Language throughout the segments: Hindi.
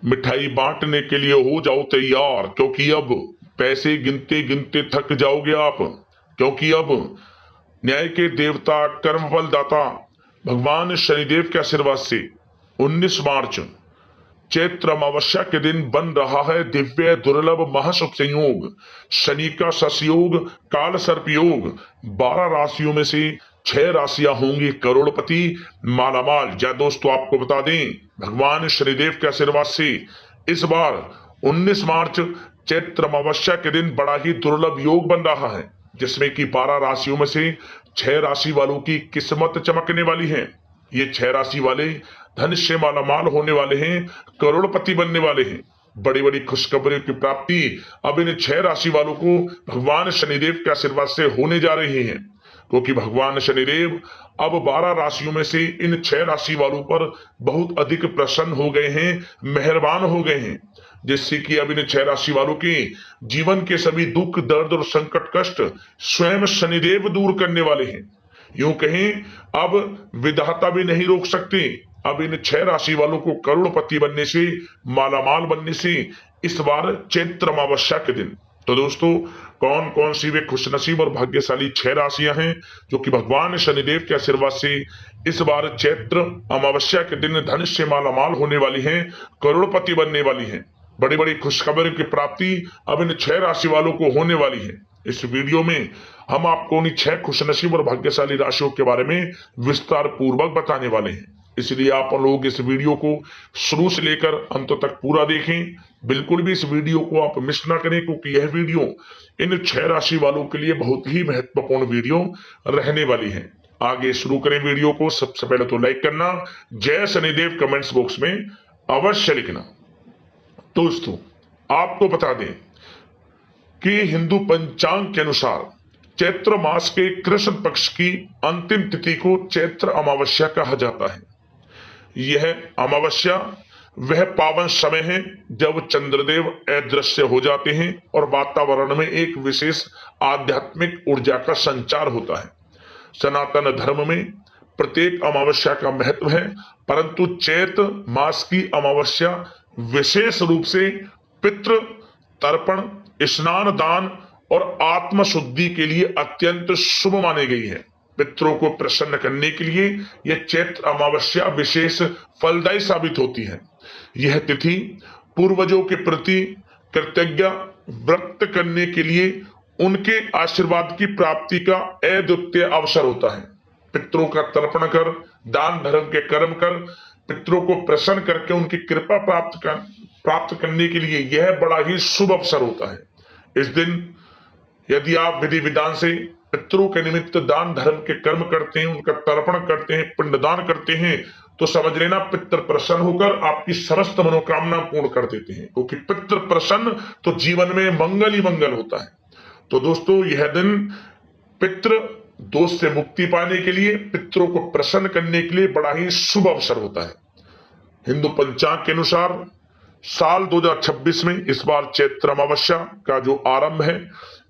मिठाई बांटने के लिए हो जाओ तैयार, क्योंकि अब पैसे गिनते गिनते थक जाओगे आप। क्योंकि अब न्याय के देवता, कर्मफल दाता भगवान शनिदेव के आशीर्वाद से 19 मार्च चैत्र अमावस्या के दिन बन रहा है दिव्य दुर्लभ महाशुभ संयोग, शनि का ससयोग, काल सर्प योग। 12 राशियों में से 6 राशियां होंगी करोड़पति, मालामाल। या दोस्तों आपको बता दें, भगवान शनिदेव के आशीर्वाद से इस बार 19 मार्च चैत्र अमावस्या के दिन बड़ा ही दुर्लभ योग बन रहा है, जिसमें कि 12 राशियों में से 6 राशि वालों की किस्मत चमकने वाली है। ये 6 राशि वाले धन से मालामाल होने वाले हैं, करोड़पति बनने वाले हैं। बड़ी बड़ी खुशखबरी की प्राप्ति अब इन 6 राशि वालों को भगवान शनिदेव के आशीर्वाद से होने जा रही है, क्योंकि भगवान शनिदेव अब 12 राशियों में से इन 6 राशि वालों पर बहुत अधिक प्रसन्न हो गए हैं, मेहरबान हो गए हैं, जिससे कि अब इन 6 राशि वालों के जीवन के सभी दुख, दर्द और संकट कष्ट स्वयं शनिदेव दूर करने वाले हैं। यूं कहें, अब विधाता भी नहीं रोक सकते। अब इन 6 राशि वालों को करोड़पति बनने से, मालामाल बनने से इस बार चैत्र अमावस्या के दिन। तो दोस्तों, कौन कौन सी वे खुशनसीब और भाग्यशाली 6 राशियां हैं जो कि भगवान शनिदेव के आशीर्वाद से इस बार चैत्र अमावस्या के दिन धन से मालामाल होने वाली हैं, करोड़पति बनने वाली हैं। बड़ी बड़ी खुशखबरी की प्राप्ति अब इन 6 राशि वालों को होने वाली है। इस वीडियो में हम आपको उन्हीं 6 खुशनसीब और भाग्यशाली राशियों के बारे में विस्तार पूर्वक बताने वाले हैं। इसलिए आप लोग इस वीडियो को शुरू से लेकर अंत तक पूरा देखें। बिल्कुल भी इस वीडियो को आप मिस ना करें, क्योंकि यह वीडियो इन 6 राशि वालों के लिए बहुत ही महत्वपूर्ण वीडियो रहने वाली है। आगे शुरू करें वीडियो को। सबसे पहले तो लाइक करना, जय शनिदेव कमेंट्स बॉक्स में अवश्य लिखना। दोस्तों, आपको बता दें कि हिंदू पंचांग के अनुसार चैत्र मास के कृष्ण पक्ष की अंतिम तिथि को चैत्र अमावस्या कहा जाता है। यह अमावस्या वह पावन समय है जब चंद्रदेव अदृश्य हो जाते हैं और वातावरण में एक विशेष आध्यात्मिक ऊर्जा का संचार होता है। सनातन धर्म में प्रत्येक अमावस्या का महत्व है, परंतु चैत्र मास की अमावस्या विशेष रूप से पितृ तर्पण, स्नान दान और आत्म शुद्धि के लिए अत्यंत शुभ मानी गई है। पितरों को प्रसन्न करने के लिए यह चैत्र अमावस्या विशेष फलदायी साबित होती है। यह तिथि पूर्वजों के प्रति कृतज्ञता व्यक्त करने के लिए उनके आशीर्वाद की प्राप्ति का अद्वितीय अवसर होता है। पितरों का तर्पण कर, दान धर्म के कर्म कर, पितरों को प्रसन्न करके उनकी कृपा प्राप्त करने के लिए यह बड़ा ही शुभ अवसर होता है। इस दिन यदि आप विधि विधान से पितरों के निमित्त दान धर्म के कर्म करते हैं, उनका तर्पण करते हैं, पिंडदान करते हैं, तो समझ लेना पितृ प्रसन्न होकर आपकी समस्त मनोकामना पूर्ण कर देते हैं, क्योंकि पितृ प्रसन्न तो जीवन में मंगल ही मंगल होता है। तो दोस्तों, यह दिन पितृ दोष से मुक्ति पाने के लिए, पितरों को प्रसन्न करने के लिए बड़ा ही शुभ अवसर होता है। हिंदू पंचांग के अनुसार साल 2026 में इस बार चैत्र अमावस्या का जो आरंभ है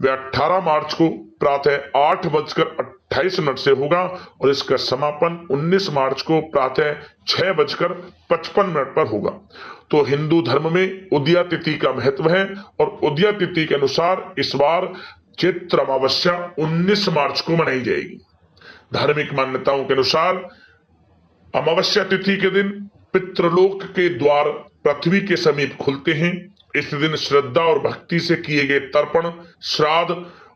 वह 18 मार्च को प्रातः 8:28 से होगा और इसका समापन 19 मार्च को प्रातः 6:55 पर होगा। तो हिंदू धर्म में उदया तिथि का महत्व है और उदया तिथि के अनुसार इस बार चैत्र अमावस्या 19 मार्च को मनाई जाएगी। धार्मिक मान्यताओं के अनुसार अमावस्या तिथि के दिन पितृलोक के द्वार पृथ्वी के समीप खुलते हैं। इस दिन श्रद्धा और भक्ति से किए गए तर्पण, श्राद्ध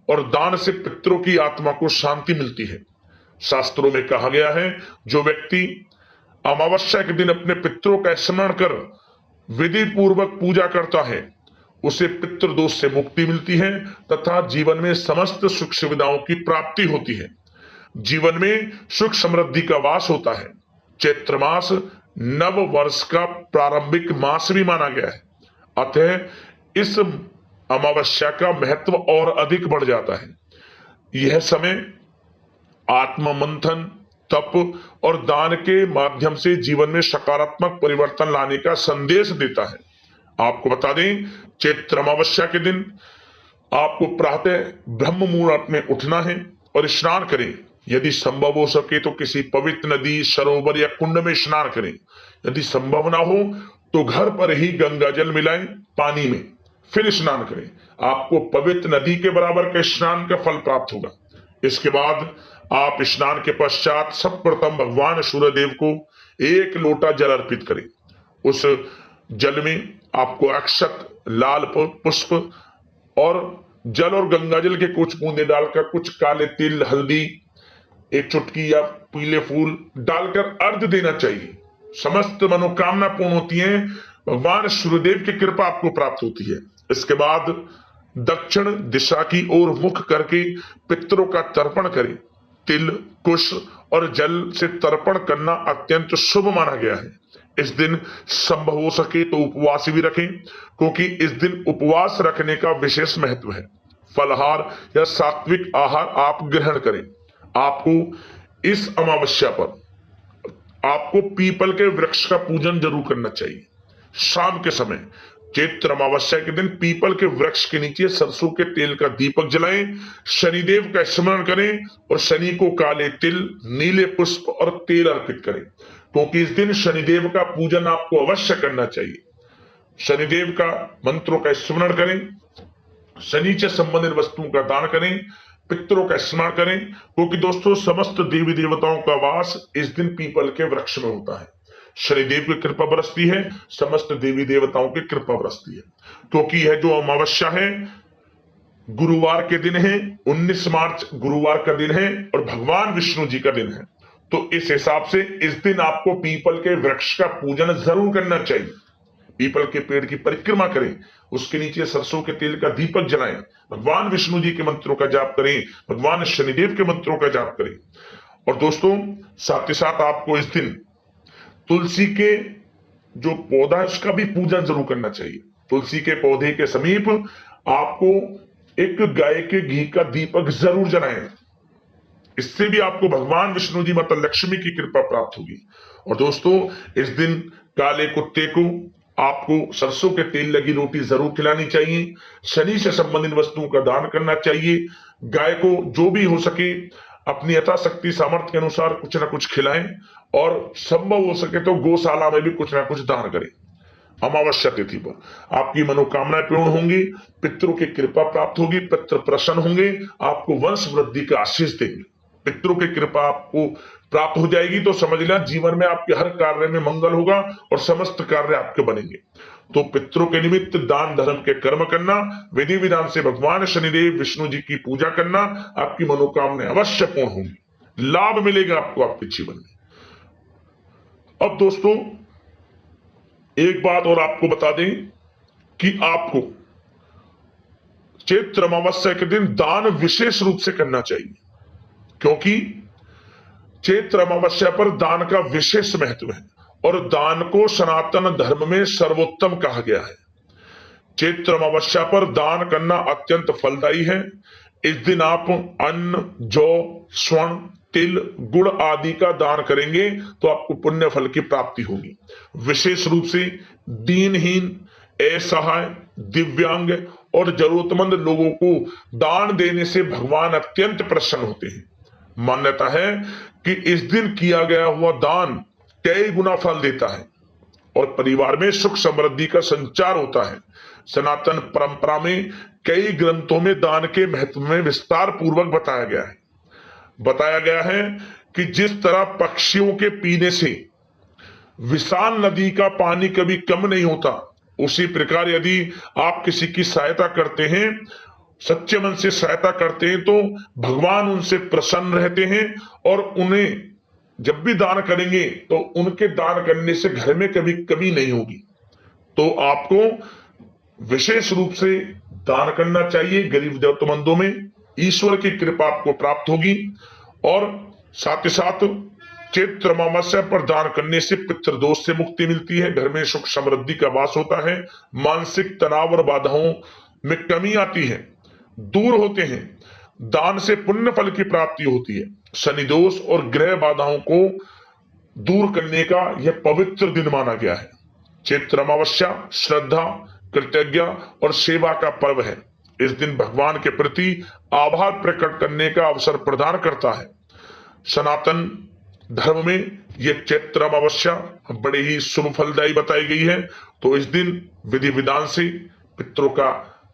और दान से पितरों की आत्मा को शांति मिलती है। शास्त्रों में कहा गया है, जो व्यक्ति अमावस्या के दिन अपने पितरों का स्मरण कर विधि पूर्वक पूजा करता है, उसे पितृदोष से मुक्ति मिलती है तथा जीवन में समस्त सुख सुविधाओं की प्राप्ति होती है। जीवन में सुख समृद्धि का वास होता है। चैत्र मास नव वर्ष का प्रारंभिक मास भी माना गया है, अतः इस अमावस्या का महत्व और अधिक बढ़ जाता है। यह समय आत्म मंथन, तप और दान के माध्यम से जीवन में सकारात्मक परिवर्तन लाने का संदेश देता है। आपको बता दें, चैत्र अमावस्या के दिन आपको प्रातः ब्रह्म मुहूर्त में उठना है और स्नान करें। यदि संभव हो सके तो किसी पवित्र नदी, सरोवर या कुंड में स्नान करें। यदि संभव ना हो तो घर पर ही गंगा जल मिलाएं पानी में, फिर स्नान करें। आपको पवित्र नदी के बराबर के स्नान का फल प्राप्त होगा। इसके बाद आप स्नान के पश्चात सर्वप्रथम भगवान सूर्यदेव को 1 लोटा जल अर्पित करें। उस जल में आपको अक्षत, लाल पुष्प और जल और गंगा जल के कुछ बूंदे डालकर कुछ काले तिल, हल्दी, 1 चुटकी या पीले फूल डालकर अर्घ देना चाहिए। समस्त मनोकामना पूर्ण होती है, भगवान सूर्यदेव की कृपा आपको प्राप्त होती है। इसके बाद दक्षिण दिशा की ओर मुख करके पितरों का तर्पण करें। तिल, कुश और जल से तर्पण करना अत्यंत शुभ माना गया है। इस दिन संभव हो सके तो उपवास भी रखें, क्योंकि इस दिन उपवास रखने का विशेष महत्व है। फलहार या सात्विक आहार आप ग्रहण करें। आपको इस अमावस्या पर आपको पीपल के वृक्ष का पूजन जरूर करना चाहिए। शाम के समय चैत्र अमावस्या के दिन पीपल के वृक्ष के नीचे सरसों के तेल का दीपक जलाएं, शनिदेव का स्मरण करें और शनि को काले तिल, नीले पुष्प और तेल अर्पित करें, क्योंकि इस दिन शनिदेव का पूजन आपको अवश्य करना चाहिए। शनिदेव का मंत्रों का स्मरण करें, शनि से संबंधित वस्तुओं का दान करें, पितरों का स्मरण करें, क्योंकि दोस्तों समस्त देवी देवताओं का वास इस दिन पीपल के वृक्ष में होता है। शनिदेव की कृपा बरसती है, समस्त देवी देवताओं की कृपा बरसती है। क्योंकि यह जो अमावस्या है गुरुवार के दिन है, 19 मार्च गुरुवार का दिन है और भगवान विष्णु जी का दिन है, तो इस हिसाब से इस दिन आपको पीपल के वृक्ष का पूजन जरूर करना चाहिए। पीपल के पेड़ की परिक्रमा करें, उसके नीचे सरसों के तेल का दीपक जलाएं, भगवान विष्णु जी के मंत्रों का जाप करें, भगवान शनिदेव के मंत्रों का जाप करें। और दोस्तों साथ ही साथ आपको इस दिन तुलसी के जो पौधा है उसका भी पूजन जरूर करना चाहिए। तुलसी के पौधे के समीप आपको एक गाय के घी का दीपक जरूर जलाएं। इससे भी आपको भगवान विष्णु जी, माता लक्ष्मी की कृपा प्राप्त होगी। और दोस्तों इस दिन काले कुत्ते को आपको सरसों के तेल लगी रोटी जरूर खिलानी चाहिए। शनि से संबंधित वस्तुओं का दान करना चाहिए। गाय को जो भी हो सके अपनी यथाशक्ति सामर्थ्य के अनुसार कुछ ना कुछ खिलाएं और संभव हो सके तो गौशाला में भी कुछ ना कुछ दान करें। अमावस्या तिथि पर आपकी मनोकामनाएं पूर्ण होंगी, पितरों की कृपा प्राप्त होगी, पितृ प्रसन्न होंगे, आपको वंश वृद्धि का आशीष देंगे। पितरों की कृपा आपको प्राप्त हो जाएगी तो समझ लें जीवन में आपके हर कार्य में मंगल होगा और समस्त कार्य आपके बनेंगे। तो पितरों के निमित्त दान धर्म के कर्म करना, विधि विधान से भगवान शनिदेव विष्णु जी की पूजा करना, आपकी मनोकामनाएं अवश्य पूर्ण होंगी, लाभ मिलेगा आपको आपके जीवन में। अब दोस्तों एक बात और आपको बता दें कि आपको चैत्र अमावस्या के दिन दान विशेष रूप से करना चाहिए, क्योंकि चैत्र अमावस्या पर दान का विशेष महत्व है और दान को सनातन धर्म में सर्वोत्तम कहा गया है। चैत्र अमावस्या पर दान करना अत्यंत फलदायी है। इस दिन आप अन्न, जौ, स्वर्ण, तिल, गुड़ आदि का दान करेंगे तो आपको पुण्य फल की प्राप्ति होगी। विशेष रूप से दीनहीन, असहाय, दिव्यांग और जरूरतमंद लोगों को दान देने से भगवान अत्यंत प्रसन्न होते हैं। मान्यता है कि इस दिन किया गया हुआ दान कई गुना फल देता है और परिवार में सुख समृद्धि का संचार होता है। सनातन परंपरा में कई ग्रंथों में दान के महत्व में विस्तार पूर्वक बताया गया है कि जिस तरह पक्षियों के पीने से विशाल नदी का पानी कभी कम नहीं होता, उसी प्रकार यदि आप किसी की सहायता करते हैं, सच्चे मन से सहायता करते हैं, तो भगवान उनसे प्रसन्न रहते हैं और उन्हें जब भी दान करेंगे तो उनके दान करने से घर में कभी कमी नहीं होगी। तो आपको विशेष रूप से दान करना चाहिए। गरीब जरूरतमंदों में ईश्वर की कृपा आपको प्राप्त होगी। और साथ ही साथ चैत्र अमावस्या पर दान करने से पितृदोष से मुक्ति मिलती है, घर में सुख समृद्धि का वास होता है, मानसिक तनाव और बाधाओं में कमी आती है, दूर होते हैं, दान से पुण्य फल की प्राप्ति होती है। शनि दोष और ग्रह बाधाओं को दूर करने का यह पवित्र दिन माना गया है। चैत्र अमावस्या श्रद्धा, कृतज्ञता और सेवा का पर्व है। इस दिन भगवान के प्रति आभार प्रकट करने का अवसर प्रदान करता है। सनातन धर्म में ये चैत्र अमावस्या बड़े ही शुभ फलदायी बताई गई है। तो इस दिन विधि विधान से पितरों का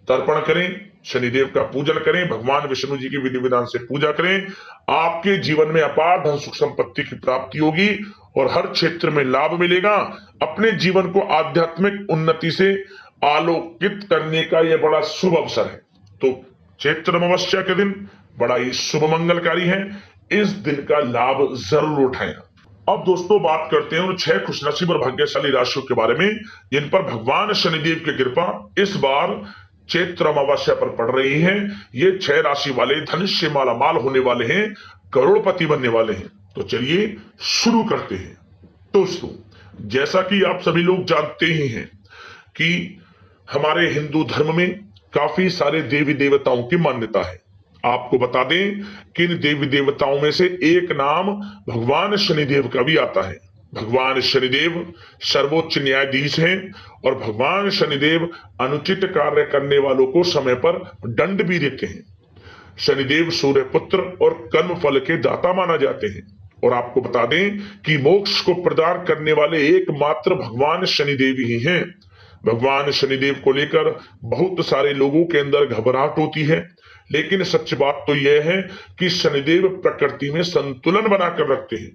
तर्पण करें, शनिदेव का पूजन करें, भगवान विष्णु जी की विधि विधान से पूजा करें। आपके जीवन में अपार धन सुख संपत्ति की प्राप्ति होगी और हर क्षेत्र में लाभ मिलेगा। अपने जीवन को आध्यात्मिक उन्नति से आलोकित करने का यह बड़ा शुभ अवसर है। तो चैत्र अमावस्या के दिन बड़ा ही शुभ मंगलकारी है। इस दिन का लाभ जरूर उठाएं। अब दोस्तों बात करते हैं उन 6 खुशनसीब और भाग्यशाली राशियों के बारे में जिन पर भगवान शनिदेव की कृपा इस बार चैत्र अमावस्या पर पड़ रही है। ये 6 राशि वाले धन से मालामाल होने वाले हैं, करोड़पति बनने वाले हैं। तो चलिए शुरू करते हैं। दोस्तों, जैसा कि आप सभी लोग जानते ही हैं कि हमारे हिंदू धर्म में काफी सारे देवी देवताओं की मान्यता है। आपको बता दें कि इन देवी देवताओं में से एक नाम भगवान शनिदेव का भी आता है। भगवान शनिदेव सर्वोच्च न्यायाधीश हैं और भगवान शनिदेव अनुचित कार्य करने वालों को समय पर दंड भी देते हैं। शनिदेव सूर्य पुत्र और कर्म फल के दाता माना जाते हैं। और आपको बता दें कि मोक्ष को प्रदान करने वाले एकमात्र भगवान शनिदेव ही हैं। भगवान शनिदेव को लेकर बहुत सारे लोगों के अंदर घबराहट होती है, लेकिन सच बात तो यह है कि शनिदेव प्रकृति में संतुलन बनाकर रखते हैं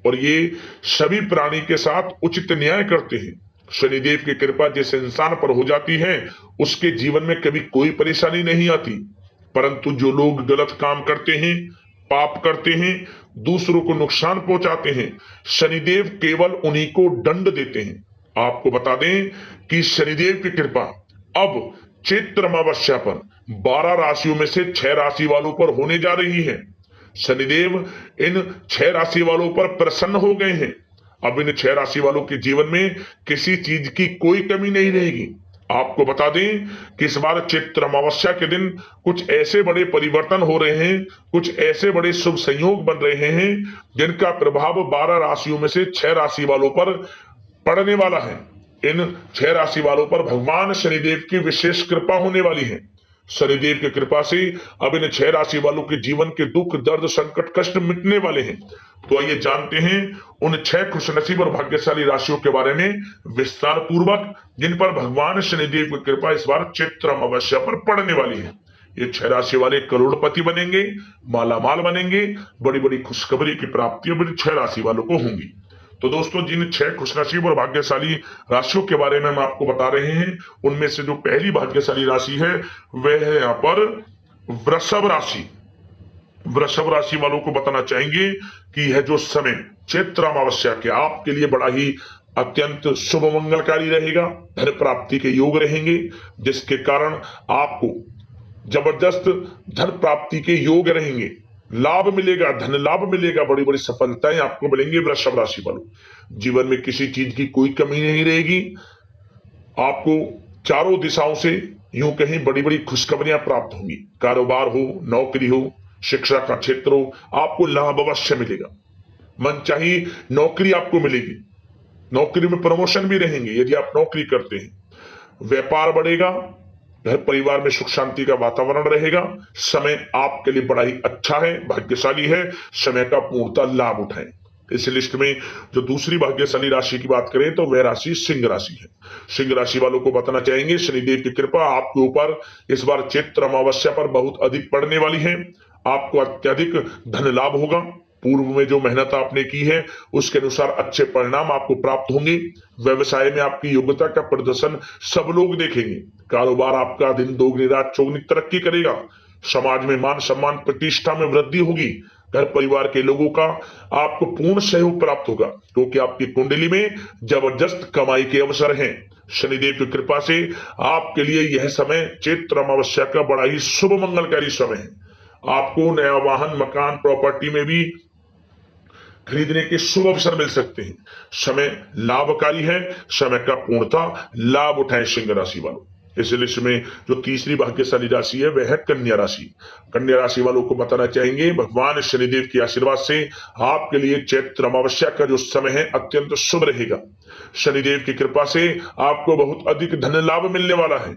और ये सभी प्राणी के साथ उचित न्याय करते हैं। शनिदेव की कृपा जिस इंसान पर हो जाती है उसके जीवन में कभी कोई परेशानी नहीं आती, परंतु जो लोग गलत काम करते हैं, पाप करते हैं, दूसरों को नुकसान पहुंचाते हैं, शनिदेव केवल उन्हीं को दंड देते हैं। आपको बता दें कि शनिदेव की कृपा अब चैत्र अमावस्या पर 12 राशियों में से 6 राशि वालों पर होने जा रही है। शनिदेव इन 6 राशि वालों पर प्रसन्न हो गए हैं। अब इन 6 राशि वालों के जीवन में किसी चीज की कोई कमी नहीं रहेगी। आपको बता दें कि इस बार चैत्र अमावस्या के दिन कुछ ऐसे बड़े परिवर्तन हो रहे हैं, कुछ ऐसे बड़े शुभ संयोग बन रहे हैं जिनका प्रभाव 12 राशियों में से 6 राशि वालों पर पड़ने वाला है। इन 6 राशि वालों पर भगवान शनिदेव की विशेष कृपा होने वाली है। शनिदेव की कृपा से अब इन 6 राशि वालों के जीवन के दुख, दर्द, संकट, कष्ट मिटने वाले हैं। तो आइए जानते हैं उन 6 खुशनसीब और भाग्यशाली राशियों के बारे में विस्तार पूर्वक जिन पर भगवान शनिदेव की कृपा इस बार चैत्र अमावस्या पर पड़ने वाली है। ये 6 राशि वाले करोड़पति बनेंगे, मालामाल बनेंगे, बड़ी बड़ी खुशखबरी की प्राप्ति 6 राशि वालों को होंगी। तो दोस्तों, जिन 6 खुशनसीब और भाग्यशाली राशियों के बारे में हम आपको बता रहे हैं उनमें से जो पहली भाग्यशाली राशि है वह है यहाँ पर वृषभ राशि। वृषभ राशि वालों को बताना चाहेंगे कि यह जो समय चैत्र अमावस्या के आपके लिए बड़ा ही अत्यंत शुभ मंगलकारी रहेगा। धन प्राप्ति के योग रहेंगे जिसके कारण आपको जबरदस्त धन प्राप्ति के योग रहेंगे, लाभ मिलेगा, धन लाभ मिलेगा, बड़ी बड़ी सफलताएं आपको मिलेंगी। वृषभ राशि वालों जीवन में किसी चीज की कोई कमी नहीं रहेगी। आपको चारों दिशाओं से यूं कहीं बड़ी बड़ी खुशखबरियां प्राप्त होंगी। कारोबार हो, नौकरी हो, शिक्षा का क्षेत्र हो, आपको लाभ अवश्य मिलेगा। मनचाही नौकरी आपको मिलेगी, नौकरी में प्रमोशन भी रहेंगे यदि आप नौकरी करते हैं। व्यापार बढ़ेगा, घर परिवार में सुख शांति का वातावरण रहेगा। समय आपके लिए बड़ा ही अच्छा है, भाग्यशाली है। समय का पूर्णतः लाभ उठाएं। इस लिस्ट में जो दूसरी भाग्यशाली राशि की बात करें तो वह राशि सिंह राशि है। सिंह राशि वालों को बताना चाहेंगे शनिदेव की कृपा आपके ऊपर इस बार चैत्र अमावस्या पर बहुत अधिक पड़ने वाली है। आपको अत्यधिक धन लाभ होगा। पूर्व में जो मेहनत आपने की है उसके अनुसार अच्छे परिणाम आपको प्राप्त होंगे। व्यवसाय में आपकी योग्यता का प्रदर्शन सब लोग देखेंगे। कारोबार आपका दिन दोगुनी रात चौगुनी तरक्की करेगा। समाज में मान सम्मान प्रतिष्ठा में वृद्धि होगी। घर परिवार के लोगों का आपको पूर्ण सहयोग प्राप्त होगा क्योंकि आपकी कुंडली में जबरदस्त कमाई के अवसर हैं। शनिदेव की कृपा से आपके लिए यह समय चैत्र अमावस्या का बड़ा ही शुभ मंगलकारी समय है। आपको नया वाहन, मकान, प्रॉपर्टी में भी खरीदने के शुभ अवसर मिल सकते हैं। समय लाभकारी है। समय का पूर्णतः लाभ उठाएं सिंह राशि वालों। इस लिस्ट में जो तीसरी भाग्यशाली राशि है वह है कन्या राशि। कन्या राशि वालों को बताना चाहेंगे भगवान शनिदेव के आशीर्वाद से आपके लिए चैत्र अमावस्या का जो समय है अत्यंत शुभ रहेगा। शनिदेव की कृपा से आपको बहुत अधिक धन लाभ मिलने वाला है।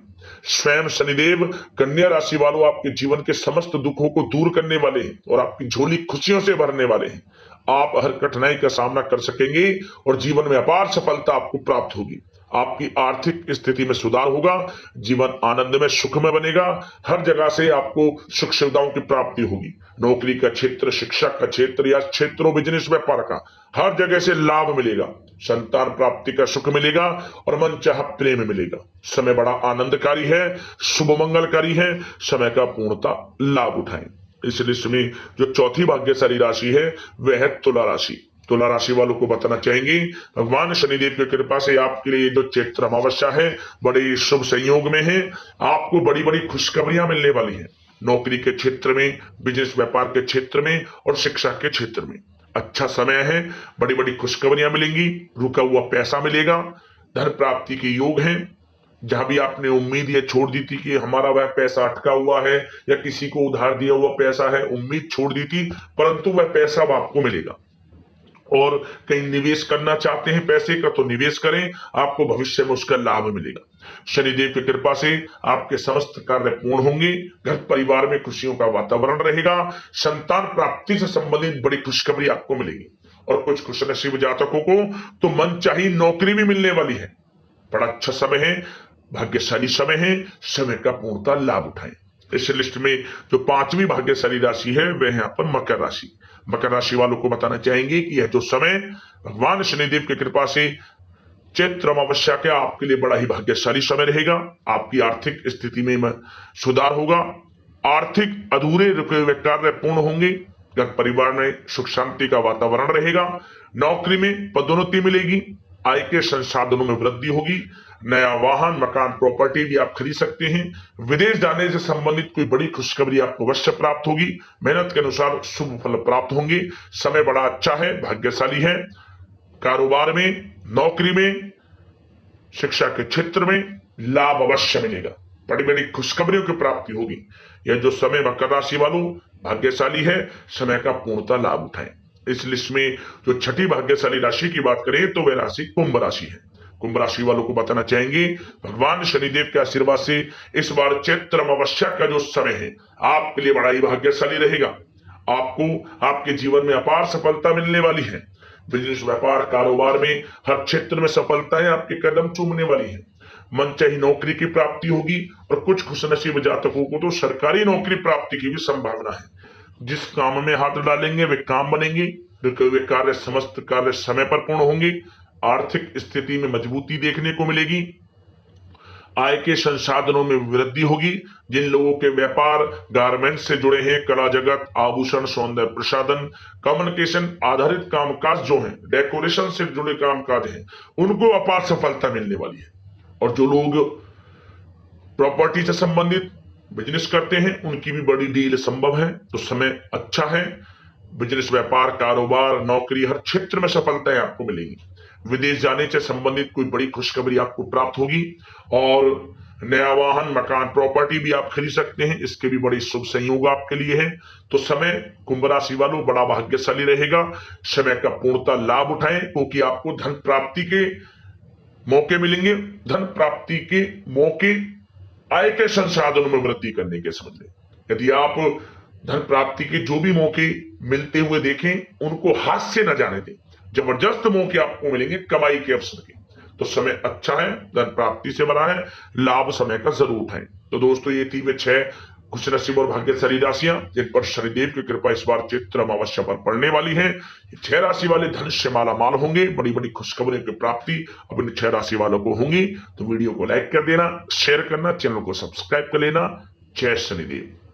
स्वयं शनिदेव कन्या राशि वालों आपके जीवन के समस्त दुखों को दूर करने वाले हैं और आपकी झोली खुशियों से भरने वाले हैं। आप हर कठिनाई का सामना कर सकेंगे और जीवन में अपार सफलता आपको प्राप्त होगी। आपकी आर्थिक स्थिति में सुधार होगा, जीवन आनंद में सुख में बनेगा, हर जगह से आपको सुख सुविधाओं की प्राप्ति होगी। नौकरी का क्षेत्र, शिक्षा का क्षेत्र या क्षेत्रों बिजनेस व्यापार का, हर जगह से लाभ मिलेगा। संतान प्राप्ति का सुख मिलेगा और मन चाह प्रेम मिलेगा। समय बड़ा आनंदकारी है, शुभ मंगलकारी है। समय का पूर्णता लाभ उठाएं। इस लिस्ट में जो चौथी भाग्यशाली राशि है वह है तुला राशि। तुला राशि वालों को बताना चाहेंगे, भगवान शनिदेव की कृपा से आपके लिए जो चैत्र अमावस्या है बड़े शुभ संयोग में है। आपको बड़ी बड़ी खुशखबरियां मिलने वाली हैं। नौकरी के क्षेत्र में, बिजनेस व्यापार के क्षेत्र में और शिक्षा के क्षेत्र में अच्छा समय है। बड़ी बड़ी खुशखबरियां मिलेंगी, रुका हुआ पैसा मिलेगा, धन प्राप्ति के योग हैं। जहां भी आपने उम्मीद ये छोड़ दी थी कि हमारा वह पैसा अटका हुआ है या किसी को उधार दिया हुआ पैसा है, उम्मीद छोड़ दी थी, परंतु वह पैसा अब आपको मिलेगा। और कहीं निवेश करना चाहते हैं पैसे का तो निवेश करें, आपको भविष्य में उसका लाभ मिलेगा। शनिदेव की कृपा से आपके समस्त कार्य पूर्ण होंगे। घर परिवार में खुशियों का वातावरण रहेगा। संतान प्राप्ति से संबंधित बड़ी खुशखबरी आपको मिलेगी। और कुछ खुशनसीब जातकों को तो मनचाही नौकरी भी मिलने वाली है। बड़ा अच्छा समय है, भाग्यशाली समय है। समय का पूर्णतः लाभ उठाएं। इस लिस्ट में जो पांचवी भाग्यशाली राशि है वह है यहाँ पर मकर राशि। मकर राशि वालों को बताना चाहेंगे कि यह जो समय भगवान शनिदेव की कृपा से चैत्र अमावस्या के आपके लिए बड़ा ही भाग्यशाली समय रहेगा। आपकी आर्थिक स्थिति में सुधार होगा। आर्थिक अधूरे रुके हुए कार्य पूर्ण होंगे। घर परिवार में सुख शांति का वातावरण रहेगा। नौकरी में पदोन्नति मिलेगी। आय के संसाधनों में वृद्धि होगी। नया वाहन, मकान, प्रॉपर्टी भी आप खरीद सकते हैं। विदेश जाने से संबंधित कोई बड़ी खुशखबरी आपको अवश्य प्राप्त होगी। मेहनत के अनुसार शुभ फल प्राप्त होंगे। समय बड़ा अच्छा है, भाग्यशाली है। कारोबार में, नौकरी में, शिक्षा के क्षेत्र में लाभ अवश्य मिलेगा। बड़ी बड़ी खुशखबरियों की प्राप्ति होगी। यह जो समय मकर राशि वालों भाग्यशाली है, समय का पूर्णतः लाभ उठाएं। इस लिस्ट में जो छठी भाग्यशाली राशि की बात करें तो वह राशि कुंभ राशि है। कुंभ राशि वालों को बताना चाहेंगे, भगवान शनिदेव के आशीर्वाद से इस बार चैत्र अमावस्या का जो समय है आपके लिए बड़ा ही भाग्यशाली रहेगा। आपको आपके जीवन में अपार सफलता मिलने वाली है। बिजनेस, व्यापार, कारोबार में हर क्षेत्र में सफलताएं आपके कदम चूमने वाली है। मनचाही नौकरी की प्राप्ति होगी और कुछ खुशनसीब जातकों को तो सरकारी नौकरी प्राप्ति की भी संभावना है। जिस काम में हाथ डालेंगे वे काम बनेंगे। रुके हुए कार्य, समस्त कार्य समय पर पूर्ण होंगे। आर्थिक स्थिति में मजबूती देखने को मिलेगी। आय के संसाधनों में वृद्धि होगी। जिन लोगों के व्यापार गारमेंट से जुड़े हैं, कला जगत, आभूषण, सौंदर्य प्रसाधन, कम्युनिकेशन आधारित कामकाज जो हैं, डेकोरेशन से जुड़े कामकाज हैं, उनको अपार सफलता मिलने वाली है। और जो लोग प्रॉपर्टी से संबंधित बिजनेस करते हैं उनकी भी बड़ी डील संभव है। तो समय अच्छा है। बिजनेस, व्यापार, कारोबार, नौकरी हर क्षेत्र में सफलताएं आपको मिलेंगी। विदेश जाने से संबंधित कोई बड़ी खुशखबरी आपको प्राप्त होगी और नया वाहन, मकान, प्रॉपर्टी भी आप खरीद सकते हैं। इसके भी बड़े शुभ संयोग आपके लिए है। तो समय कुंभ राशि वालों बड़ा भाग्यशाली रहेगा। समय का पूर्णतः लाभ उठाएं क्योंकि आपको धन प्राप्ति के मौके मिलेंगे। धन प्राप्ति के मौके आय के संसाधनों में वृद्धि करने के समझ लें। यदि आप धन प्राप्ति के जो भी मौके मिलते हुए देखें उनको हाथ से न जाने दें। जबरदस्त मौके आपको मिलेंगे कमाई के अवसर के। तो समय अच्छा है, धन प्राप्ति से बना है, लाभ समय का जरूर उठाएं। तो दोस्तों ये थी वे 6 खुशनसीब और भाग्यशाली राशियां जिन पर शनिदेव की कृपा इस बार चैत्र अमावस्या पर पड़ने वाली है। 6 राशि वाले धन से माला माल होंगे। बड़ी बड़ी खुशखबरों की प्राप्ति अब इन 6 राशि वालों को होंगी। तो वीडियो को लाइक कर देना, शेयर करना, चैनल को सब्सक्राइब कर लेना। जय शनिदेव।